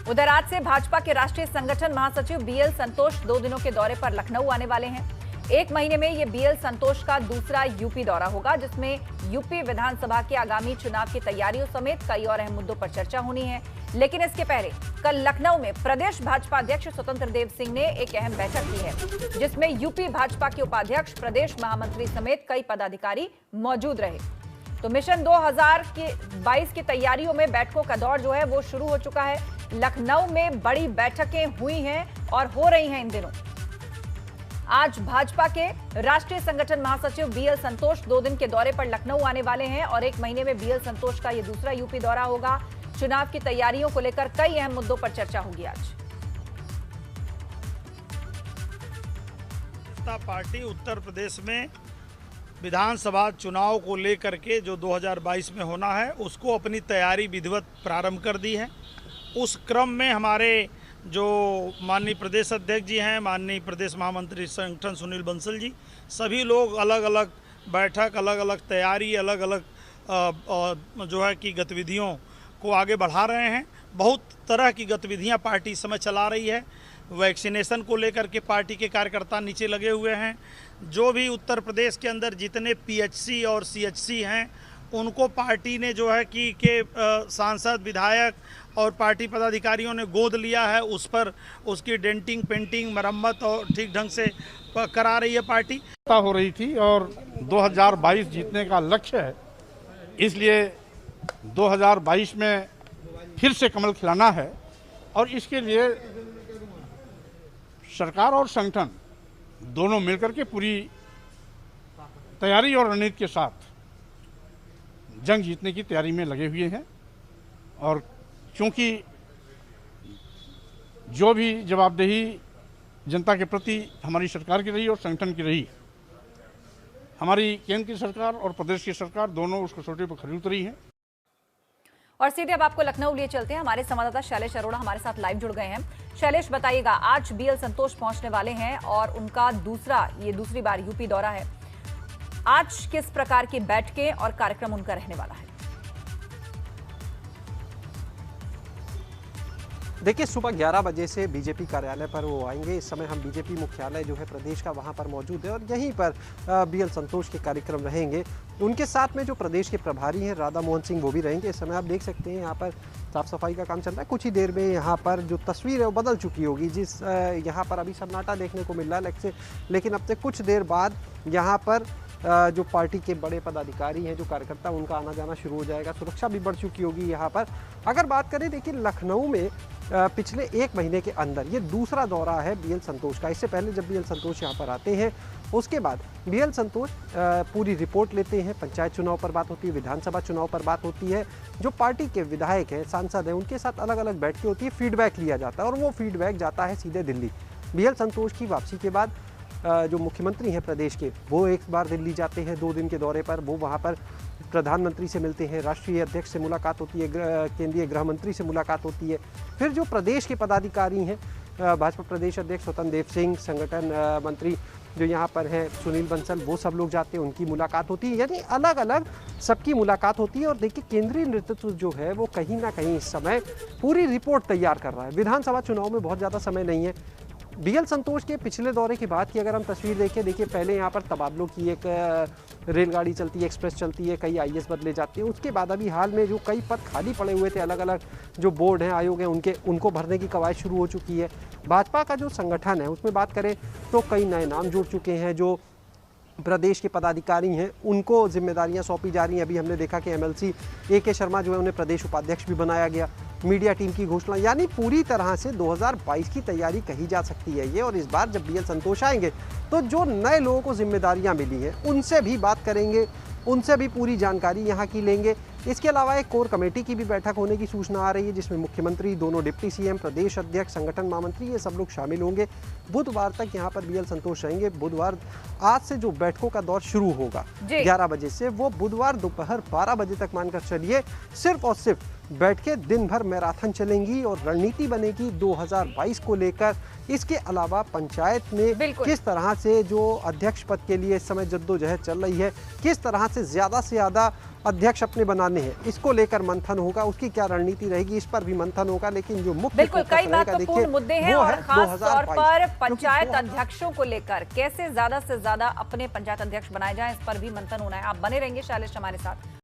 उधर आज से भाजपा के राष्ट्रीय संगठन महासचिव बीएल संतोष 2 दिनों के दौरे पर लखनऊ आने वाले हैं। एक महीने में ये बीएल संतोष का दूसरा यूपी दौरा होगा, जिसमें यूपी विधानसभा के आगामी चुनाव की तैयारियों समेत कई और अहम मुद्दों पर चर्चा होनी है। लेकिन इसके पहले कल लखनऊ में प्रदेश भाजपा अध्यक्ष स्वतंत्र देव सिंह ने एक अहम बैठक की है, जिसमें यूपी भाजपा के उपाध्यक्ष, प्रदेश महामंत्री समेत कई पदाधिकारी मौजूद रहे। तो मिशन 2022 की तैयारियों में बैठकों का दौर जो है वो शुरू हो चुका है। लखनऊ में बड़ी बैठकें हुई हैं और हो रही हैं इन दिनों। आज भाजपा के राष्ट्रीय संगठन महासचिव बीएल संतोष 2 दिन के दौरे पर लखनऊ आने वाले हैं और एक महीने में बीएल संतोष का यह दूसरा यूपी दौरा होगा। चुनाव की तैयारियों को लेकर कई अहम मुद्दों पर चर्चा होगी आज। जनता पार्टी उत्तर प्रदेश में विधानसभा चुनाव को लेकर के जो 2022 में होना है उसको अपनी तैयारी विधिवत प्रारंभ कर दी है। उस क्रम में हमारे जो माननीय प्रदेश अध्यक्ष जी हैं, माननीय प्रदेश महामंत्री संगठन सुनील बंसल जी, सभी लोग अलग अलग बैठक, अलग अलग तैयारी, अलग अलग जो है कि गतिविधियों को आगे बढ़ा रहे हैं। बहुत तरह की गतिविधियां पार्टी इस समय चला रही है। वैक्सीनेशन को लेकर के पार्टी के कार्यकर्ता नीचे लगे हुए हैं। जो भी उत्तर प्रदेश के अंदर जितने पीएचसी और सीएचसी हैं उनको पार्टी ने जो है कि सांसद, विधायक और पार्टी पदाधिकारियों ने गोद लिया है। उस पर उसकी डेंटिंग, पेंटिंग, मरम्मत और ठीक ढंग से करा रही है पार्टी। हो रही थी और 2022 जीतने का लक्ष्य है, इसलिए 2022 में फिर से कमल खिलाना है और इसके लिए सरकार और संगठन दोनों मिलकर के पूरी तैयारी और रणनीति के साथ जंग जीतने की तैयारी में लगे हुए हैं। और क्योंकि जो भी जवाबदेही जनता के प्रति हमारी सरकार की रही और संगठन की रही, हमारी केंद्र की सरकार और प्रदेश की सरकार दोनों उस कसौटी पर खरी उतरी हैं। और सीधे अब आपको लखनऊ लिए चलते हैं। हमारे संवाददाता शैलेश अरोड़ा हमारे साथ लाइव जुड़ गए हैं। शैलेश, बताइएगा, आज बीएल संतोष पहुंचने वाले हैं और उनका दूसरी बार यूपी दौरा है। आज किस प्रकार की बैठकें और कार्यक्रम उनका रहने वाला है? देखिए, सुबह 11 बजे से बीजेपी कार्यालय पर वो आएंगे। इस समय हम बीजेपी मुख्यालय जो है प्रदेश का वहाँ पर मौजूद है और यहीं पर बीएल संतोष के कार्यक्रम रहेंगे। उनके साथ में जो प्रदेश के प्रभारी हैं राधा मोहन सिंह, वो भी रहेंगे। इस समय आप देख सकते हैं यहाँ पर साफ सफाई का काम चल रहा है। कुछ ही देर में यहाँ पर जो तस्वीर है वो बदल चुकी होगी। यहाँ पर अभी सन्नाटा देखने को मिल रहा है, लेकिन अब से कुछ देर बाद यहाँ पर जो पार्टी के बड़े पदाधिकारी हैं, जो कार्यकर्ता, उनका आना जाना शुरू हो जाएगा। सुरक्षा भी बढ़ चुकी होगी यहाँ पर। अगर बात करें, देखिए, लखनऊ में पिछले एक महीने के अंदर ये दूसरा दौरा है बीएल संतोष का। इससे पहले जब बीएल संतोष यहाँ पर आते हैं, उसके बाद बीएल संतोष पूरी रिपोर्ट लेते हैं। पंचायत चुनाव पर बात होती है, विधानसभा चुनाव पर बात होती है। जो पार्टी के विधायक हैं, सांसद हैं, उनके साथ अलग अलग बैठकें होती है, फीडबैक लिया जाता है और वो फीडबैक जाता है सीधे दिल्ली। बीएल संतोष की वापसी के बाद जो मुख्यमंत्री हैं प्रदेश के, वो एक बार दिल्ली जाते हैं 2 दिन के दौरे पर। वो वहाँ पर प्रधानमंत्री से मिलते हैं, राष्ट्रीय अध्यक्ष से मुलाकात होती है, केंद्रीय गृह मंत्री से मुलाकात होती है। फिर जो प्रदेश के पदाधिकारी हैं, भाजपा प्रदेश अध्यक्ष स्वतंत्र देव सिंह, संगठन मंत्री जो यहाँ पर हैं सुनील बंसल, वो सब लोग जाते हैं, उनकी मुलाकात होती है। यानी अलग अलग सबकी मुलाकात होती है। और देखिए, केंद्रीय नेतृत्व जो है वो कहीं ना कहीं इस समय पूरी रिपोर्ट तैयार कर रहा है। विधानसभा चुनाव में बहुत ज़्यादा समय नहीं है। बीएल संतोष के पिछले दौरे की बात की अगर हम तस्वीर देखें, देखिए, पहले यहाँ पर तबादलों की एक रेलगाड़ी चलती है, एक्सप्रेस चलती है, कई आईएएस बदले जाते हैं। उसके बाद अभी हाल में जो कई पद खाली पड़े हुए थे, अलग अलग जो बोर्ड हैं, आयोग हैं, उनको भरने की कवायद शुरू हो चुकी है। भाजपा का जो संगठन है उसमें बात करें तो कई नए नाम जुड़ चुके हैं। जो प्रदेश के पदाधिकारी हैं उनको जिम्मेदारियां सौंपी जा रही हैं। अभी हमने देखा कि एमएलसी AK शर्मा जो है उन्हें प्रदेश उपाध्यक्ष भी बनाया गया। मीडिया टीम की घोषणा, यानी पूरी तरह से 2022 की तैयारी कही जा सकती है ये। और इस बार जब बीएल संतोष आएंगे तो जो नए लोगों को जिम्मेदारियां मिली हैं उनसे भी बात करेंगे, उनसे भी पूरी जानकारी यहाँ की लेंगे। इसके अलावा एक कोर कमेटी की भी बैठक होने की सूचना आ रही है, जिसमें मुख्यमंत्री, दोनों डिप्टी सीएम, प्रदेश अध्यक्ष, संगठन महामंत्री, ये सब लोग शामिल होंगे। बुधवार तक यहाँ पर बीएल संतोष रहेंगे। बुधवार आज से जो बैठकों का दौर शुरू होगा 11 बजे से, वो बुधवार दोपहर 12 बजे तक मानकर चलिए सिर्फ और सिर्फ बैठ के दिन भर मैराथन चलेंगी और रणनीति बनेगी 2022 को लेकर। इसके अलावा पंचायत में किस तरह से जो अध्यक्ष पद के लिए इस समय जद्दोजहद चल रही है, किस तरह से ज़्यादा अध्यक्ष अपने बनाने हैं, इसको लेकर मंथन होगा, उसकी क्या रणनीति रहेगी इस पर भी मंथन होगा। लेकिन जो मुख्य बिल्कुल फोकस कई रहेगा, महत्वपूर्ण देखिए, मुद्दे हैं वो और है खास तौर 2022, पर क्योंकि पंचायत अध्यक्षों को लेकर कैसे ज्यादा से ज्यादा अपने पंचायत अध्यक्ष बनाए जाएं, इस पर भी मंथन होना है। आप बने रहेंगे शैलेश हमारे साथ।